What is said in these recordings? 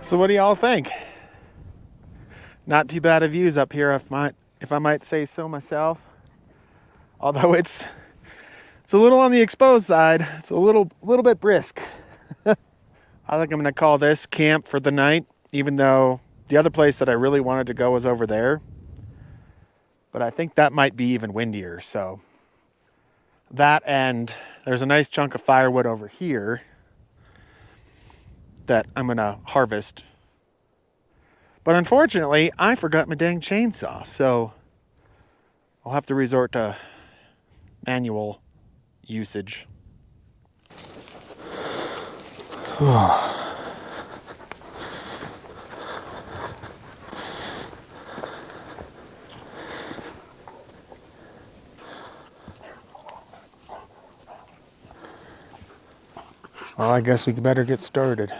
So what do y'all think? Not too bad of views up here, if I might say so myself. Although it's a little on the exposed side. It's a little bit brisk. I think I'm gonna call this camp for the night, even though the other place that I really wanted to go was over there. But I think that might be even windier, so that, and there's a nice chunk of firewood over here that I'm gonna harvest. But unfortunately, I forgot my dang chainsaw, so I'll have to resort to manual usage. Well, I guess we better get started.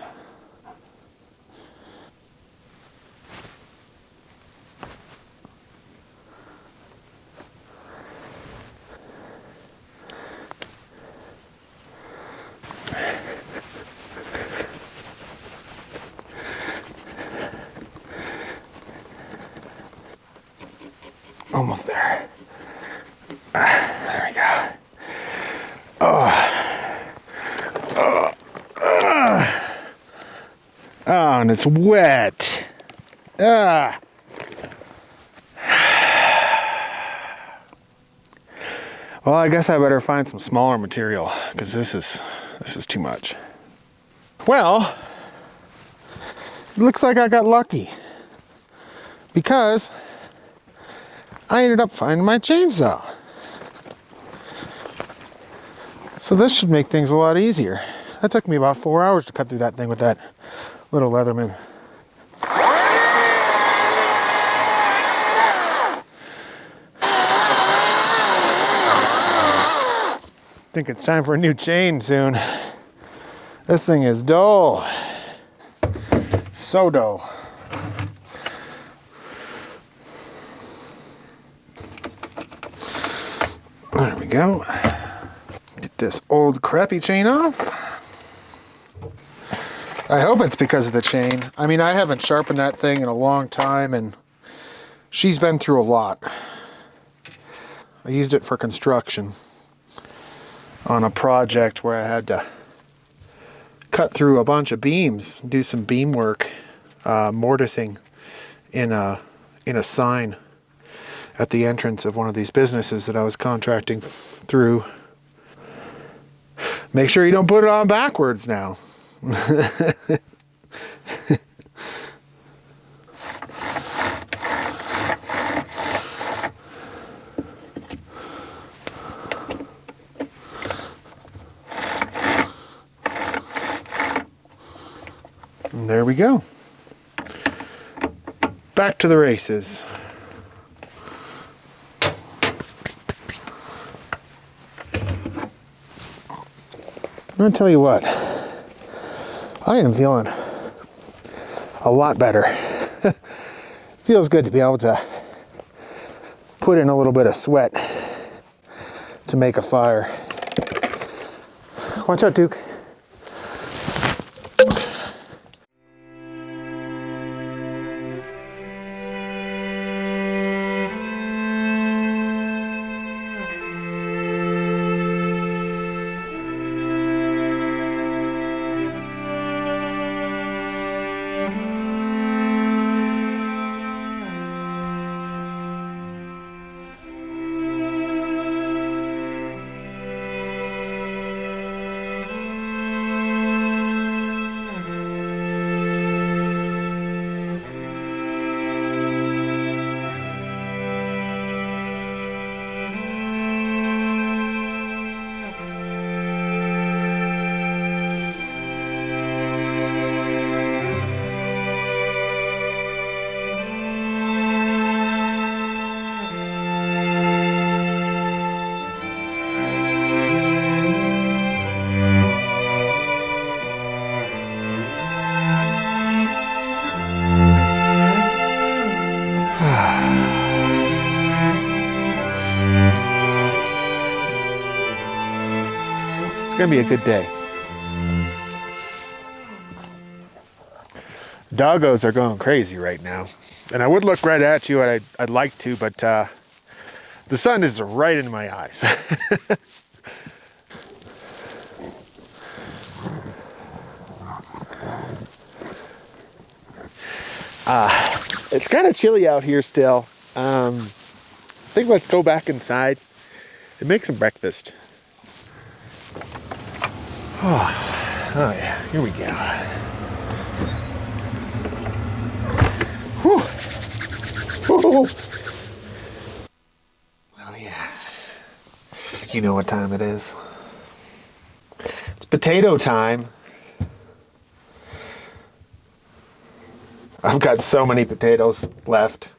Almost there. There we go. Oh, and it's wet. Ah. Well, I guess I better find some smaller material because this is too much. Well, it looks like I got lucky because I ended up finding my chainsaw. So this should make things a lot easier. That took me about 4 hours to cut through that thing with that little Leatherman. I think it's time for a new chain soon. This thing is dull. So dull. There we go. Get this old crappy chain off. I hope it's because of the chain. I mean, I haven't sharpened that thing in a long time, and she's been through a lot. I used it for construction on a project where I had to cut through a bunch of beams, do some beam work, mortising in a sign at the entrance of one of these businesses that I was contracting through. Make sure you don't put it on backwards now. And there we go. Back to the races. I'm gonna tell you what, I am feeling a lot better. Feels good to be able to put in a little bit of sweat to make a fire. Watch out, Duke. It's gonna be a good day. Doggos are going crazy right now. And I would look right at you, and I'd like to, but the sun is right in my eyes. It's kind of chilly out here still. I think let's go back inside and make some breakfast. Oh yeah, here we go. Whew. Whew. Oh yeah. You know what time it is. It's potato time. I've got so many potatoes left.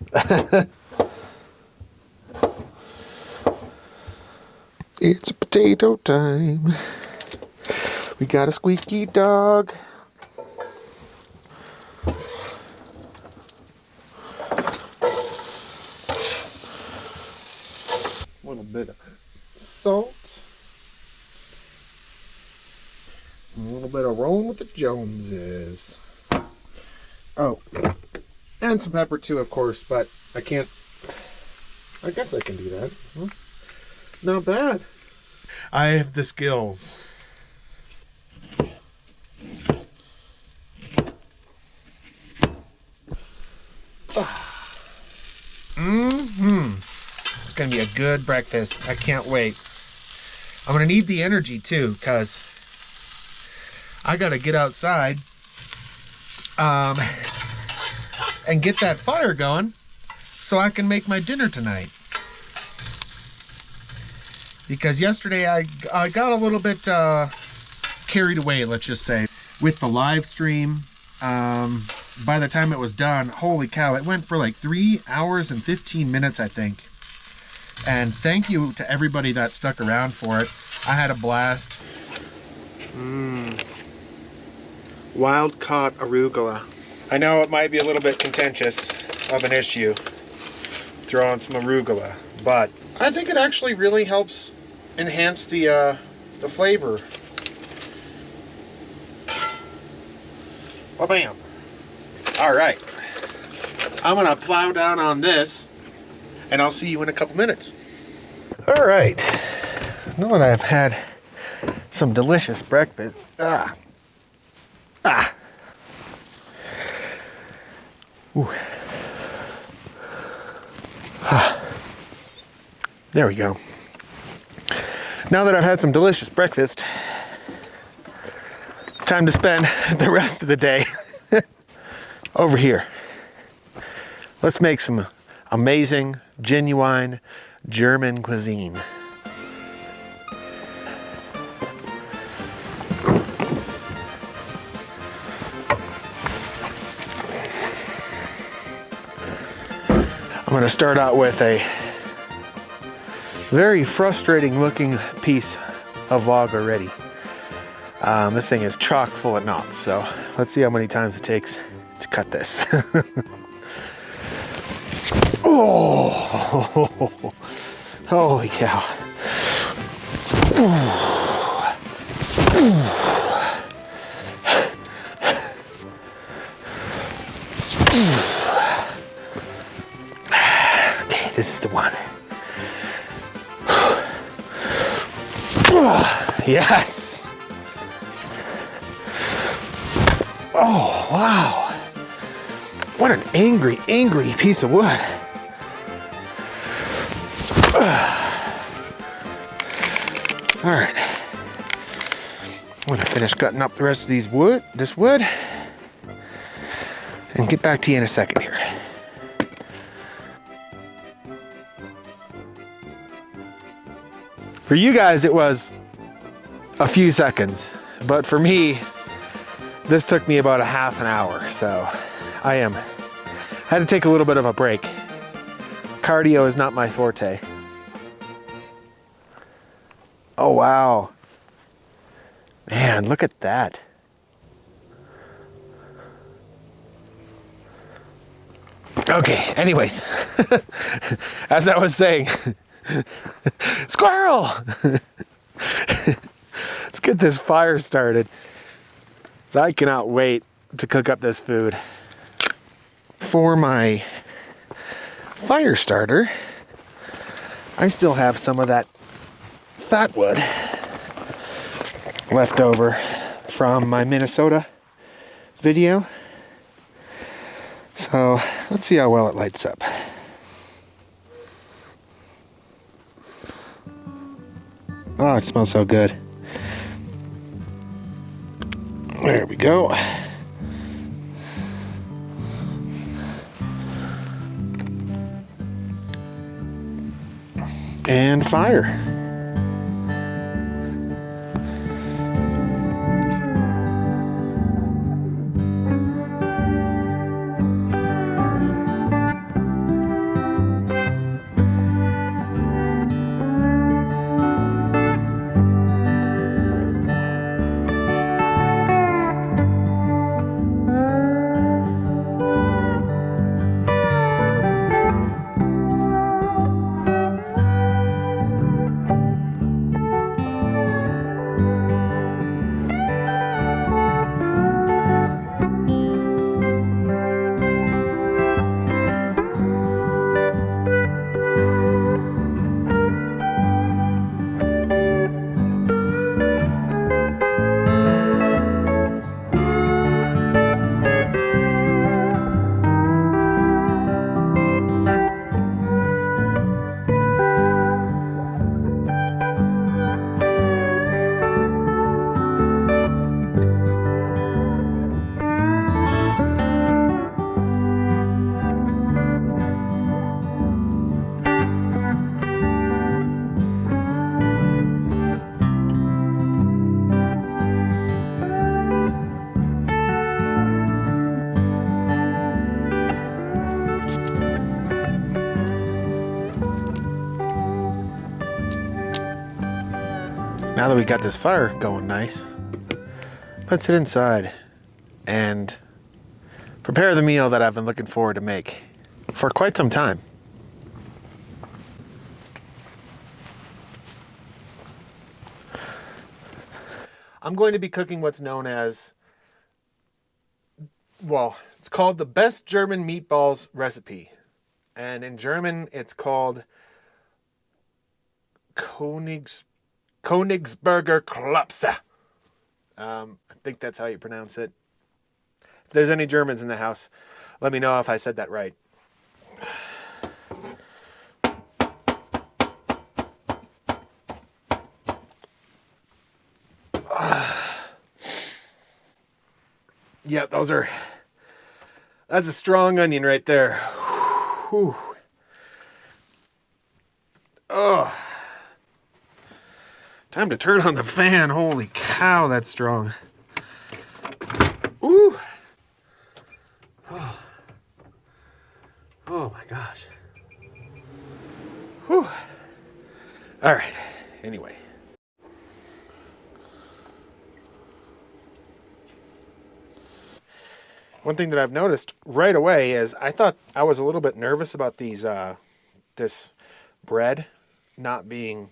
It's potato time. We got a squeaky dog. A little bit of salt. A little bit of rolling with the Joneses. Oh, and some pepper too, of course, but I can't. I guess I can do that. Huh? Not bad. I have the skills. It's gonna be a good breakfast. I can't wait. I'm gonna need the energy too, because I gotta get outside and get that fire going so I can make my dinner tonight. Because yesterday I got a little bit carried away, let's just say, with the live stream. By the time it was done, holy cow, it went for like 3 hours and 15 minutes, I think. And thank you to everybody that stuck around for it. I had a blast. Wild caught arugula. I know it might be a little bit contentious of an issue, throwing some arugula, but I think it actually really helps enhance the flavor. Ba-bam. All right, I'm gonna plow down on this, and I'll see you in a couple minutes. All right, now that I've had some delicious breakfast, Ooh. There we go. Now that I've had some delicious breakfast, it's time to spend the rest of the day over here. Let's make some amazing, genuine German cuisine. I'm going to start out with a very frustrating looking piece of log already. This thing is chock full of knots, so let's see how many times it takes to cut this. Oh, holy cow. Okay, this is the one. Yes. Oh, wow. What an angry, angry piece of wood. All right. I'm gonna finish cutting up the rest of this wood, and get back to you in a second here. For you guys, it was a few seconds, but for me, this took me about a half an hour, so I had to take a little bit of a break. Cardio is not my forte. Oh, wow. Man, look at that. Okay, anyways, as I was saying, squirrel! Let's get this fire started. So I cannot wait to cook up this food. For my fire starter, I still have some of that fat wood left over from my Minnesota video. So let's see how well it lights up. Oh, it smells so good. There we go. And fire. Now that we got this fire going nice, let's head inside and prepare the meal that I've been looking forward to make for quite some time. I'm going to be cooking what's known as, well, it's called the best German meatballs recipe. And in German, it's called Königsberger Klopse. I think that's how you pronounce it. If there's any Germans in the house, let me know if I said that right. Yeah, that's a strong onion right there. Whew. Oh. Time to turn on the fan. Holy cow, that's strong. Ooh. Oh my gosh. Whew. All right. Anyway. One thing that I've noticed right away is I thought I was a little bit nervous about this bread not being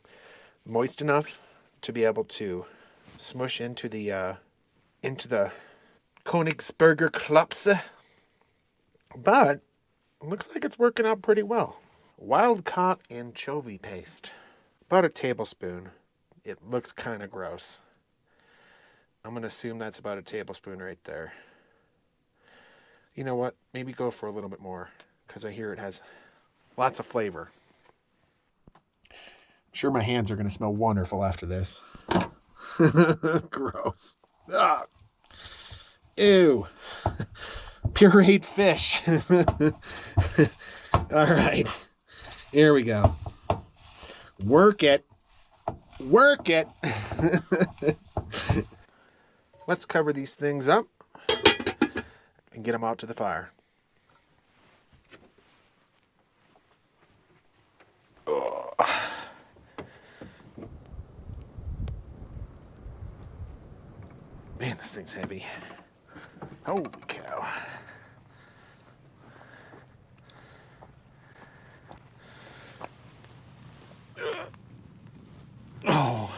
moist enough to be able to smush into the Königsberger Klopse, but it looks like it's working out pretty well. Wild-caught anchovy paste, about a tablespoon. It looks kind of gross. I'm going to assume that's about a tablespoon right there. You know what? Maybe go for a little bit more, because I hear it has lots of flavor. I'm sure my hands are going to smell wonderful after this. Gross. Ah. Ew. Pureed fish. All right. Here we go. Work it. Work it. Let's cover these things up and get them out to the fire. Oh. Man, this thing's heavy. Holy cow. Oh,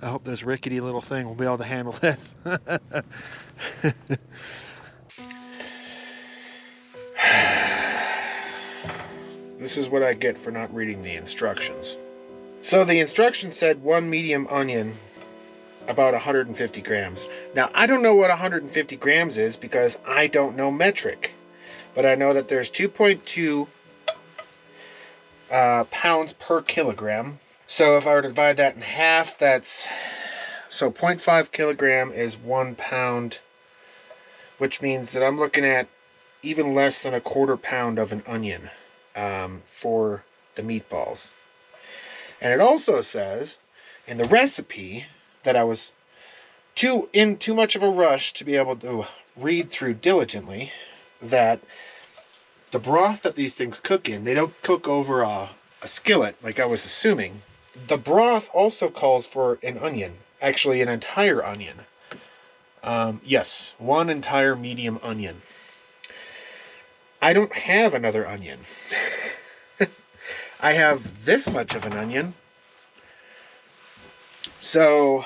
I hope this rickety little thing will be able to handle this. This is what I get for not reading the instructions. So the instructions said 1 medium onion, about 150 grams. Now, I don't know what 150 grams is because I don't know metric. But I know that there's 2.2 pounds per kilogram. So if I were to divide that in half, that's... So 0.5 kilogram is 1 pound, which means that I'm looking at even less than a quarter pound of an onion for the meatballs. And it also says in the recipe that I was too much of a rush to be able to read through diligently, that the broth that these things cook in, they don't cook over a skillet like I was assuming. The broth also calls for an onion, actually an entire onion. Yes, 1 entire medium onion. I don't have another onion. I have this much of an onion. So,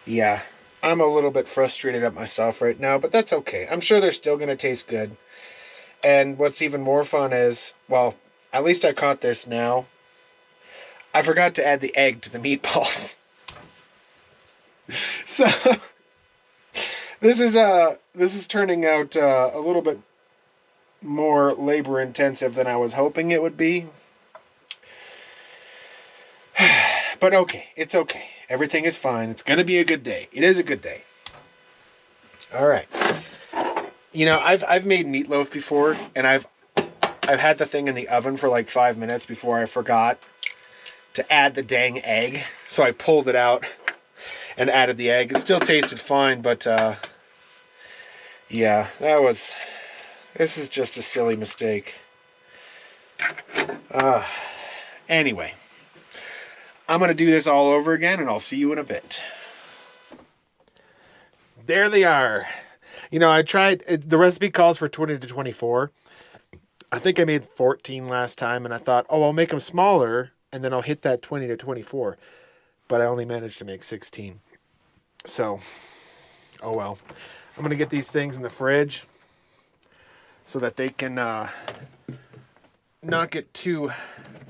yeah, I'm a little bit frustrated at myself right now, but that's okay. I'm sure they're still going to taste good. And what's even more fun is, well, at least I caught this now. I forgot to add the egg to the meatballs. So, this is turning out a little bit more labor intensive than I was hoping it would be. But okay, it's okay. Everything is fine. It's going to be a good day. It is a good day. All right. You know, I've made meatloaf before, and I've had the thing in the oven for like 5 minutes before I forgot to add the dang egg. So I pulled it out and added the egg. It still tasted fine, but yeah, this is just a silly mistake. Anyway, I'm going to do this all over again, and I'll see you in a bit. There they are. You know, I tried, the recipe calls for 20 to 24. I think I made 14 last time, and I thought, oh, I'll make them smaller, and then I'll hit that 20 to 24. But I only managed to make 16. So, oh well. I'm going to get these things in the fridge so that they can not get too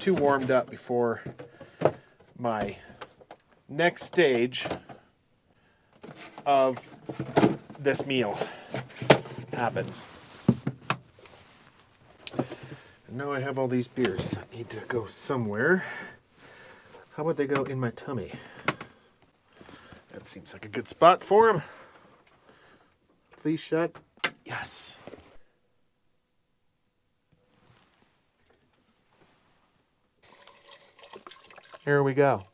warmed up before my next stage of this meal happens. And now I have all these beers that need to go somewhere. How about they go in my tummy? That seems like a good spot for them. Please shut. Yes. Here we go.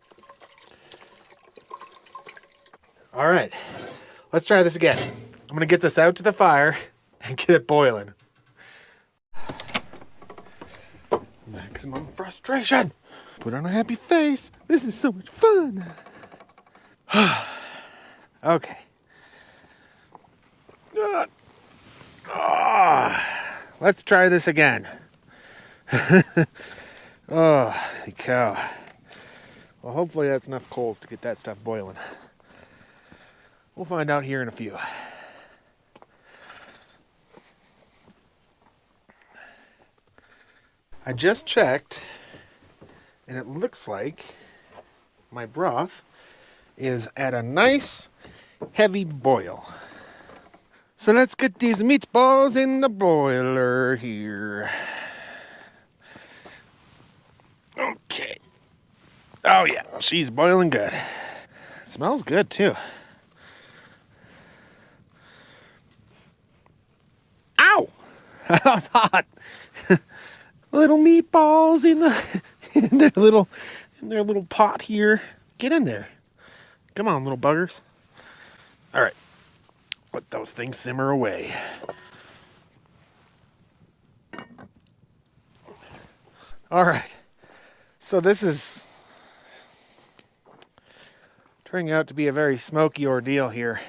All right. Let's try this again. I'm going to get this out to the fire and get it boiling. Maximum frustration. Put on a happy face. This is so much fun. Okay. Let's try this again. Oh, cow. Well, hopefully that's enough coals to get that stuff boiling. We'll find out here in a few. I just checked, and it looks like my broth is at a nice heavy boil. So let's get these meatballs in the boiler here. Okay. Oh yeah, she's boiling good. Smells good too. Ow! That was hot. Little meatballs in their little pot here. Get in there. Come on, little buggers. All right. Let those things simmer away. All right. So this is turning out to be a very smoky ordeal here.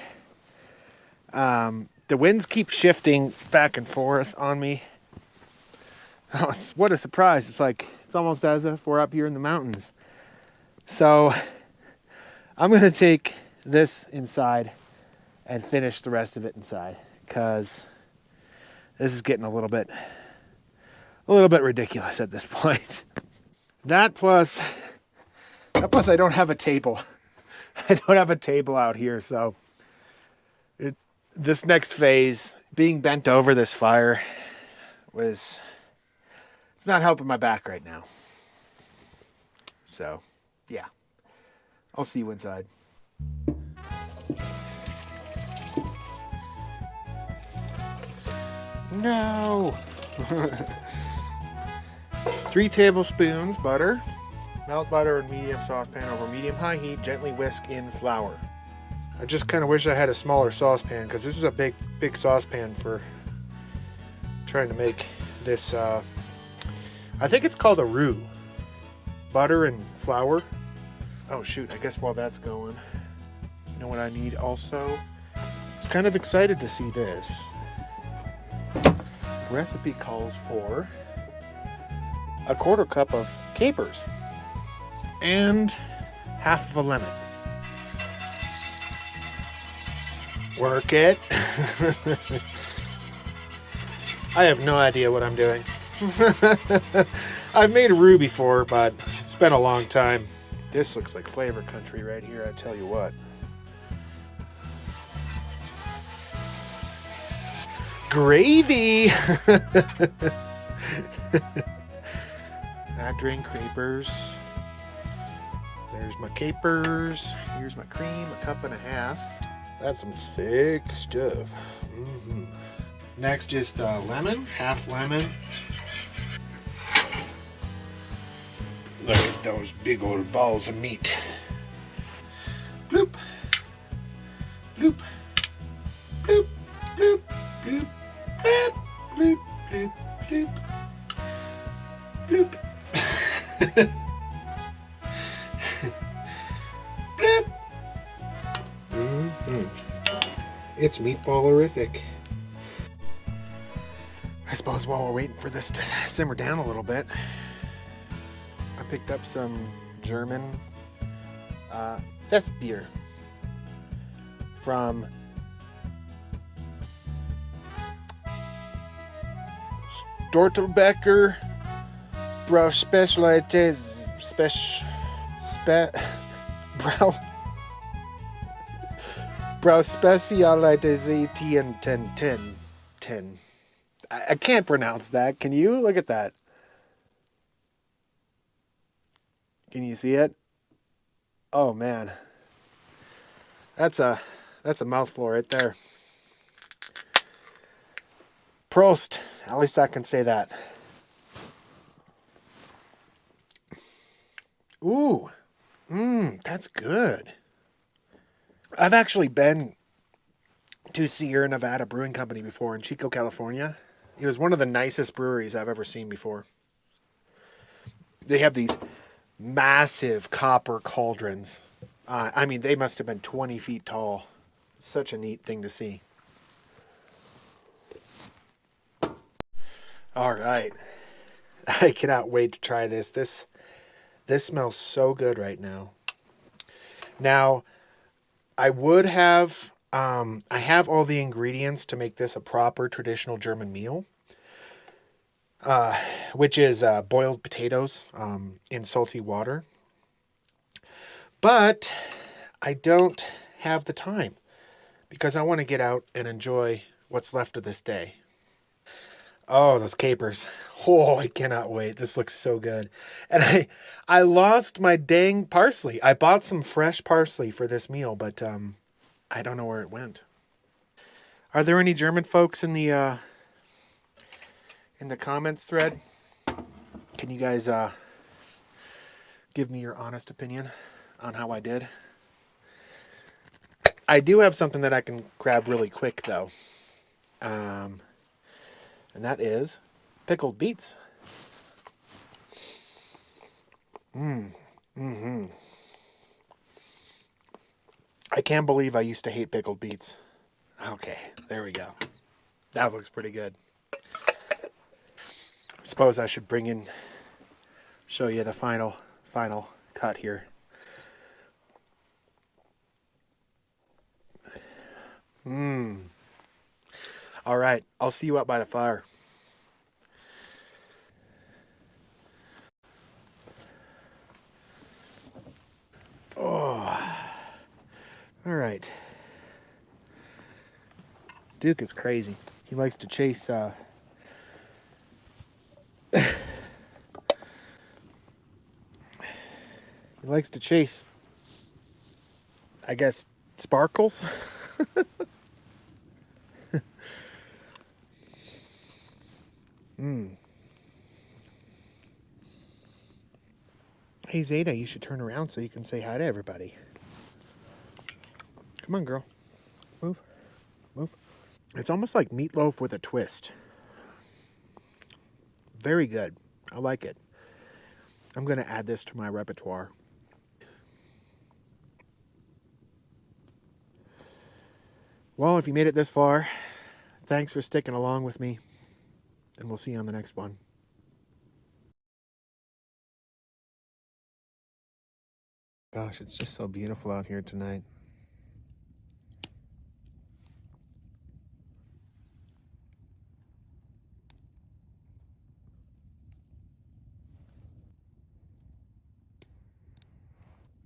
The winds keep shifting back and forth on me. Oh, what a surprise. It's almost as if we're up here in the mountains. So I'm going to take this inside and finish the rest of it inside, because This is getting a little bit ridiculous at this point. That plus I don't have a table. I don't have a table out here, so this next phase, being bent over this fire, it's not helping my back right now. So, yeah. I'll see you inside. No! 3 tablespoons butter. Melt butter in medium saucepan over medium-high heat. Gently whisk in flour. I just kind of wish I had a smaller saucepan because this is a big saucepan for trying to make this. I think it's called a roux. Butter and flour. Oh shoot! I guess while that's going, you know what I need also? I was kind of excited to see this. The recipe calls for a 1/4 cup of capers and half of a lemon. Work it. I have no idea what I'm doing. I've made a roux before, but it's been a long time. This looks like flavor country right here, I tell you what. Gravy! I drink capers. There's my capers. Here's my cream, 1.5 cups. That's some thick stuff. Mm-hmm. Next is the lemon, half lemon. Look at those big old balls of meat. Bloop, bloop, bloop, bloop, bloop, bloop, bloop, bloop, bloop, bloop. Bloop. Mm-hmm. It's meatball-orific. I suppose while we're waiting for this to simmer down a little bit, I picked up some German fest beer from Stortelbecker Brau Specialites Brau Specialites 10. I can't pronounce that. Can you? Look at that. Can you see it? Oh man. That's a mouthful right there. Prost. At least I can say that. Ooh. That's good. I've actually been to Sierra Nevada Brewing Company before in Chico, California. It was one of the nicest breweries I've ever seen before. They have these massive copper cauldrons. I mean, they must have been 20 feet tall. Such a neat thing to see. All right. I cannot wait to try this. This smells so good right now. Now, I would have... I have all the ingredients to make this a proper traditional German meal, which is boiled potatoes in salty water. But I don't have the time because I want to get out and enjoy what's left of this day. Oh, those capers. Oh, I cannot wait. This looks so good. And I lost my dang parsley. I bought some fresh parsley for this meal, but I don't know where it went. Are there any German folks in the comments thread? Can you guys give me your honest opinion on how I did? I do have something that I can grab really quick though. And that is pickled beets. Mm-hmm. I can't believe I used to hate pickled beets. Okay, there we go. That looks pretty good. Suppose I should show you the final cut here. All right, I'll see you out by the fire. Oh, all right. Duke is crazy. He likes to chase. He likes to chase. I guess sparkles. Hey Zeta, you should turn around so you can say hi to everybody. Come on, girl. Move. Move. It's almost like meatloaf with a twist. Very good. I like it. I'm going to add this to my repertoire. Well, if you made it this far, thanks for sticking along with me, and we'll see you on the next one. Gosh, it's just so beautiful out here tonight.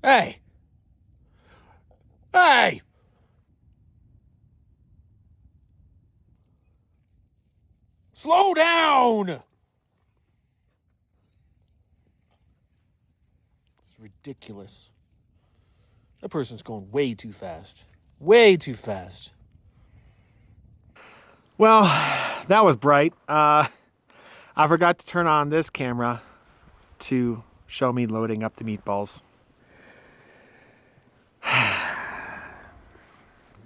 Hey! Hey! Slow down! It's ridiculous. That person's going way too fast. Way too fast. Well, that was bright. I forgot to turn on this camera to show me loading up the meatballs.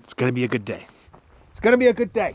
It's going to be a good day. It's going to be a good day.